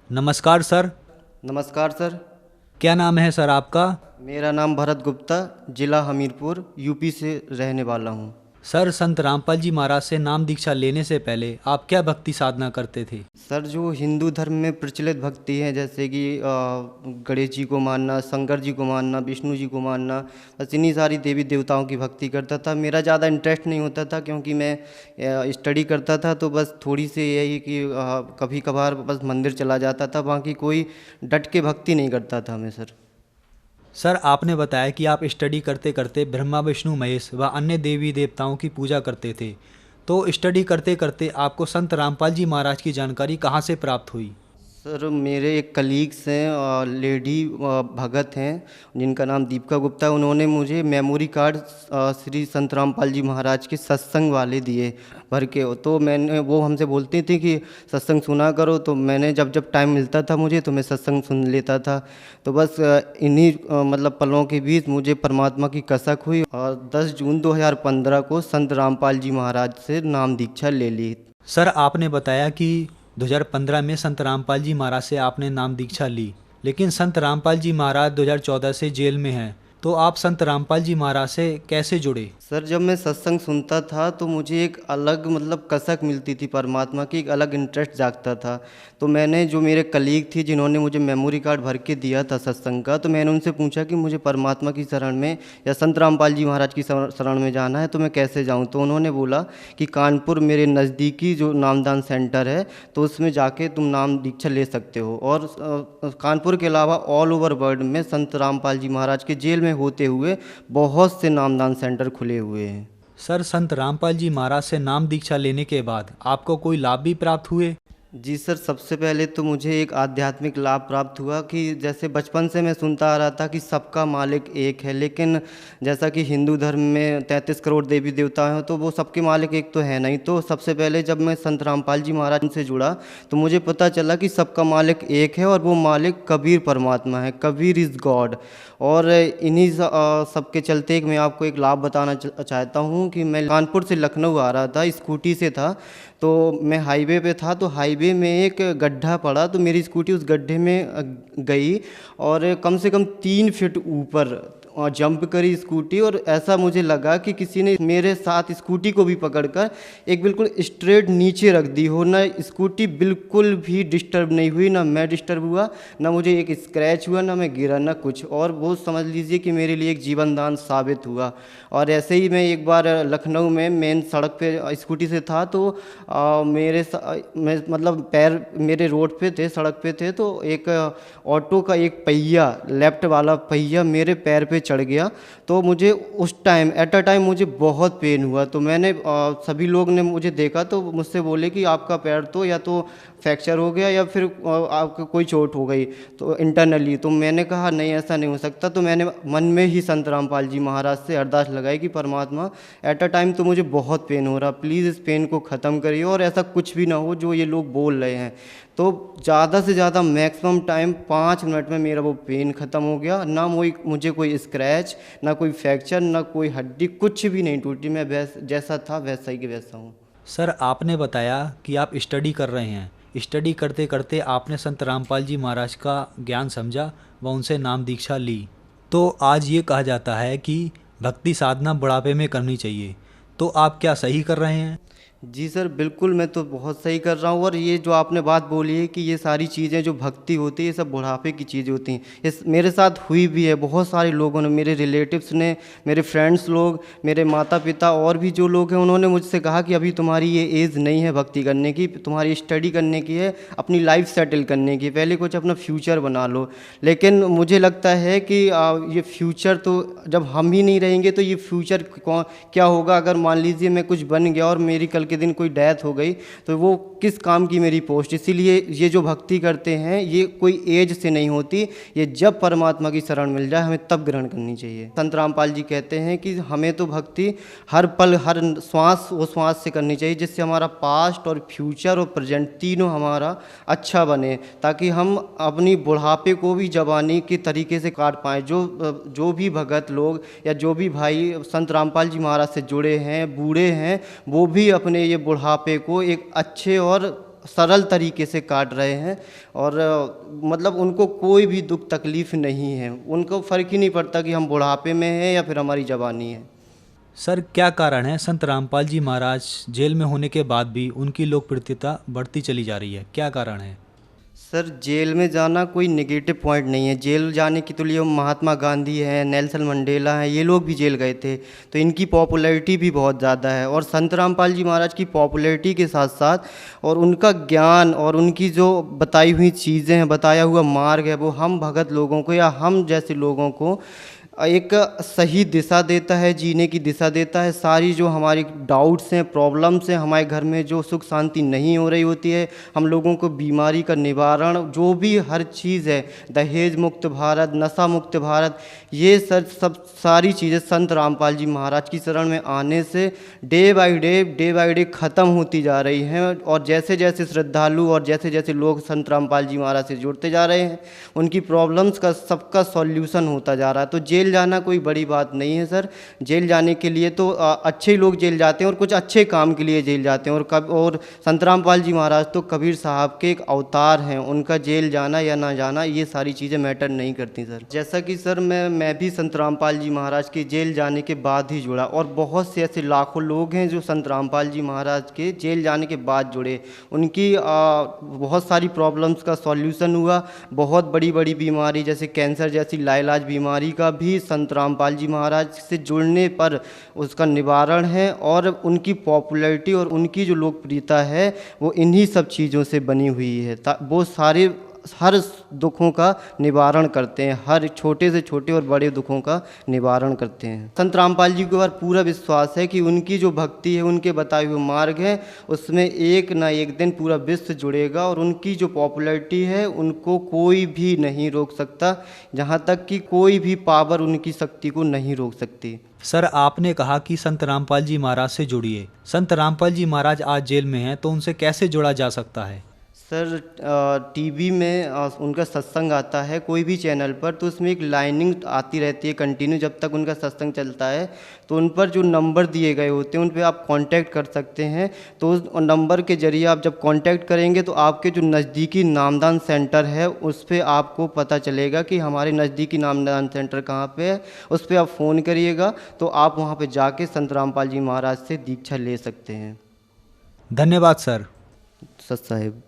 नमस्कार सर। नमस्कार सर। क्या नाम है सर आपका? मेरा नाम भरत गुप्ता, जिला हमीरपुर, यूपी से रहने वाला हूँ। सर, संत रामपाल जी महाराज से नाम दीक्षा लेने से पहले आप क्या भक्ति साधना करते थे? सर, जो हिंदू धर्म में प्रचलित भक्ति है, जैसे कि गणेश जी को मानना, शंकर जी को मानना, विष्णु जी को मानना, बस इन्हीं सारी देवी देवताओं की भक्ति करता था। मेरा ज़्यादा इंटरेस्ट नहीं होता था, क्योंकि मैं स्टडी करता था, तो बस थोड़ी सी यही कि कभी कभार बस मंदिर चला जाता था, बाकी कोई डट के भक्ति नहीं करता था मैं सर। सर, आपने बताया कि आप स्टडी करते करते ब्रह्मा विष्णु महेश व अन्य देवी देवताओं की पूजा करते थे। तो स्टडी करते करते आपको संत रामपाल जी महाराज की जानकारी कहाँ से प्राप्त हुई? सर, मेरे एक कलीग्स हैं, लेडी भगत हैं, जिनका नाम दीपिका गुप्ता है। उन्होंने मुझे मेमोरी कार्ड श्री संत रामपाल जी महाराज के सत्संग वाले दिए भर के। तो मैंने, वो हमसे बोलती थी कि सत्संग सुना करो, तो मैंने जब जब टाइम मिलता था मुझे, तो मैं सत्संग सुन लेता था। तो बस इन्हीं मतलब पलों के बीच मुझे परमात्मा की कसक हुई, और 10 जून 2015 को संत रामपाल जी महाराज से नाम दीक्षा ले ली। सर, आपने बताया कि 2015 में संत रामपाल जी महाराज से आपने नाम दीक्षा ली, लेकिन संत रामपाल जी महाराज 2014 से जेल में हैं। तो आप संत रामपाल जी महाराज से कैसे जुड़े? सर, जब मैं सत्संग सुनता था तो मुझे एक अलग मतलब कसक मिलती थी परमात्मा की, एक अलग इंटरेस्ट जागता था। तो मैंने, जो मेरे कलीग थी जिन्होंने मुझे मेमोरी कार्ड भर के दिया था सत्संग का, तो मैंने उनसे पूछा कि मुझे परमात्मा की शरण में या संत रामपाल जी महाराज की शरण में जाना है, तो मैं कैसे जाऊं? तो उन्होंने बोला कि कानपुर मेरे नज़दीकी जो नामदान सेंटर है, तो उसमें जाके तुम नाम दीक्षा ले सकते हो। और कानपुर के अलावा ऑल ओवर वर्ल्ड में संत रामपाल जी महाराज के जेल में होते हुए बहुत से नामदान सेंटर खुले हुए हैं। सर, संत रामपाल जी महाराज से नाम दीक्षा लेने के बाद आपको कोई लाभ भी प्राप्त हुए? जी सर, सबसे पहले तो मुझे एक आध्यात्मिक लाभ प्राप्त हुआ कि जैसे बचपन से मैं सुनता आ रहा था कि सबका मालिक एक है, लेकिन जैसा कि हिंदू धर्म में 33 करोड़ देवी देवता हैं, तो वो सबके मालिक एक तो है नहीं। तो सबसे पहले जब मैं संत रामपाल जी महाराज से जुड़ा, तो मुझे पता चला कि सबका मालिक एक है, और वो मालिक कबीर परमात्मा है, कबीर इज़ गॉड। और इन्हीं सबके चलते मैं आपको एक लाभ बताना चाहता हूँ कि मैं कानपुर से लखनऊ आ रहा था, स्कूटी से था। तो मैं हाईवे पे था, तो हाईवे में एक गड्ढा पड़ा, तो मेरी स्कूटी उस गड्ढे में गई, और कम से कम 3 फीट ऊपर जंप करी स्कूटी। और ऐसा मुझे लगा कि किसी ने मेरे साथ स्कूटी को भी पकड़कर एक बिल्कुल स्ट्रेट नीचे रख दी हो। ना स्कूटी बिल्कुल भी डिस्टर्ब नहीं हुई, ना मैं डिस्टर्ब हुआ, ना मुझे एक स्क्रैच हुआ, ना मैं गिरा, ना कुछ। और वो समझ लीजिए कि मेरे लिए एक जीवन दान साबित हुआ। और ऐसे ही मैं एक बार लखनऊ में मेन सड़क पे स्कूटी से था, तो मैं मतलब पैर मेरे रोड पे थे, सड़क पे थे, तो एक ऑटो का एक पहिया, लेफ्ट वाला पहिया मेरे पैर पे चढ़ गया। तो मुझे उस टाइम, एट अ टाइम, मुझे बहुत पेन हुआ। तो मैंने सभी लोग ने मुझे देखा, तो मुझसे बोले कि आपका पैर तो या तो फ्रैक्चर हो गया, या फिर आपको कोई चोट हो गई तो इंटरनली। तो मैंने कहा नहीं, ऐसा नहीं हो सकता। तो मैंने मन में ही संत रामपाल जी महाराज से अरदास लगाई कि परमात्मा, एट अ टाइम तो मुझे बहुत पेन हो रहा, प्लीज़ इस पेन को ख़त्म करिए, और ऐसा कुछ भी ना हो जो ये लोग बोल रहे हैं। तो ज़्यादा से ज़्यादा मैक्सिमम टाइम 5 मिनट में मेरा वो पेन ख़त्म हो गया। ना मुझे कोई स्क्रैच, ना कोई फ्रैक्चर, ना कोई हड्डी, कुछ भी नहीं टूटी। मैं जैसा था वैसा ही कि वैसा हूँ। सर, आपने बताया कि आप स्टडी कर रहे हैं। स्टडी करते करते आपने संत रामपाल जी महाराज का ज्ञान समझा व उनसे नाम दीक्षा ली। तो आज ये कहा जाता है कि भक्ति साधना बुढ़ापे में करनी चाहिए। तो आप क्या सही कर रहे हैं? जी सर, बिल्कुल, मैं तो बहुत सही कर रहा हूँ। और ये जो आपने बात बोली है कि ये सारी चीज़ें जो भक्ति होती है, ये सब बुढ़ापे की चीज़ें होती हैं, ये मेरे साथ हुई भी है। बहुत सारे लोगों ने, मेरे रिलेटिव्स ने, मेरे फ्रेंड्स लोग, मेरे माता पिता और भी जो लोग हैं, उन्होंने मुझसे कहा कि अभी तुम्हारी ये एज नहीं है भक्ति करने की, तुम्हारी स्टडी करने की है, अपनी लाइफ सेटल करने की, पहले कुछ अपना फ्यूचर बना लो। लेकिन मुझे लगता है कि ये फ्यूचर तो जब हम ही नहीं रहेंगे, तो ये फ्यूचर क्या होगा? अगर मान लीजिए मैं कुछ बन गया और मेरी कल के दिन कोई डेथ हो गई, तो वो किस काम की मेरी पोस्ट? इसीलिए ये जो भक्ति करते हैं, ये कोई एज से नहीं होती, ये जब परमात्मा की शरण मिल जाए हमें तब ग्रहण करनी चाहिए। संत रामपाल जी कहते हैं कि हमें तो भक्ति हर पल, हर श्वास वो श्वास से करनी चाहिए, जिससे हमारा पास्ट और फ्यूचर और प्रेजेंट तीनों हमारा अच्छा बने, ताकि हम अपनी बुढ़ापे को भी जवानी के तरीके से काट पाएँ। जो भी भगत लोग या जो भी भाई संत रामपाल जी महाराज से जुड़े हैं, बूढ़े हैं, वो भी अपने ये बुढ़ापे को एक अच्छे और सरल तरीके से काट रहे हैं। और मतलब उनको कोई भी दुख तकलीफ़ नहीं है, उनको फ़र्क ही नहीं पड़ता कि हम बुढ़ापे में हैं या फिर हमारी जवानी है। सर क्या कारण है संत रामपाल जी महाराज जेल में होने के बाद भी उनकी लोकप्रियता बढ़ती चली जा रही है, क्या कारण है? सर जेल में जाना कोई नेगेटिव पॉइंट नहीं है। जेल जाने के तो लिए महात्मा गांधी हैं, नेल्सन मंडेला हैं, ये लोग भी जेल गए थे, तो इनकी पॉपुलैरिटी भी बहुत ज़्यादा है। और संत रामपाल जी महाराज की पॉपुलैरिटी के साथ साथ और उनका ज्ञान और उनकी जो बताई हुई चीज़ें हैं, बताया हुआ मार्ग है, वो हम भगत लोगों को या हम जैसे लोगों को एक सही दिशा देता है, जीने की दिशा देता है। सारी जो हमारी डाउट्स हैं, प्रॉब्लम्स हैं, हमारे घर में जो सुख शांति नहीं हो रही होती है, हम लोगों को बीमारी का निवारण, जो भी हर चीज़ है, दहेज मुक्त भारत, नशा मुक्त भारत, ये सब सारी चीज़ें संत रामपाल जी महाराज की शरण में आने से डे बाय डे ख़त्म होती जा रही हैं। और जैसे जैसे श्रद्धालु और जैसे जैसे लोग संत रामपाल जी महाराज से जुड़ते जा रहे हैं, उनकी प्रॉब्लम्स का सबका सॉल्यूशन होता जा रहा है। तो जेल जाना कोई बड़ी बात नहीं है सर। जेल जाने के लिए तो अच्छे लोग जेल जाते हैं और कुछ अच्छे काम के लिए जेल जाते हैं। और संत रामपाल जी महाराज तो कबीर साहब के एक अवतार हैं, उनका जेल जाना या ना जाना ये सारी चीज़ें मैटर नहीं करती सर। जैसा कि सर मैं भी संत रामपाल जी महाराज के जेल जाने के बाद ही जुड़ा, और बहुत से ऐसे लाखों लोग हैं जो संत रामपाल जी महाराज के जेल जाने के बाद जुड़े। उनकी बहुत सारी प्रॉब्लम्स का सॉल्यूशन हुआ। बहुत बड़ी बड़ी बीमारी जैसे कैंसर जैसी लाइलाज बीमारी का भी संत रामपाल जी महाराज से जुड़ने पर उसका निवारण है। और उनकी पॉपुलैरिटी और उनकी जो लोकप्रियता है वो इन्हीं सब चीज़ों से बनी हुई है। वो सारे हर दुखों का निवारण करते हैं, हर छोटे से छोटे और बड़े दुखों का निवारण करते हैं। संत रामपाल जी के ऊपर पूरा विश्वास है कि उनकी जो भक्ति है, उनके बताए हुए मार्ग है, उसमें एक ना एक दिन पूरा विश्व जुड़ेगा। और उनकी जो पॉपुलैरिटी है उनको कोई भी नहीं रोक सकता, जहाँ तक कि कोई भी पावर उनकी शक्ति को नहीं रोक सकती। सर आपने कहा कि संत रामपाल जी महाराज से जुड़िए। संत रामपाल जी महाराज आज जेल में हैं, तो उनसे कैसे जुड़ा जा सकता है? सर टीवी में उनका सत्संग आता है कोई भी चैनल पर, तो उसमें एक लाइनिंग आती रहती है कंटिन्यू जब तक उनका सत्संग चलता है। तो उन पर जो नंबर दिए गए होते हैं उन पे आप कांटेक्ट कर सकते हैं। तो उस नंबर के जरिए आप जब कांटेक्ट करेंगे तो आपके जो नज़दीकी नामदान सेंटर है उस पर आपको पता चलेगा कि हमारे नज़दीकी नामदान सेंटर कहाँ पे है। उस पर आप फ़ोन करिएगा तो आप वहाँ पे जाके संत रामपाल जी महाराज से दीक्षा ले सकते हैं। धन्यवाद सर। सत साहिब।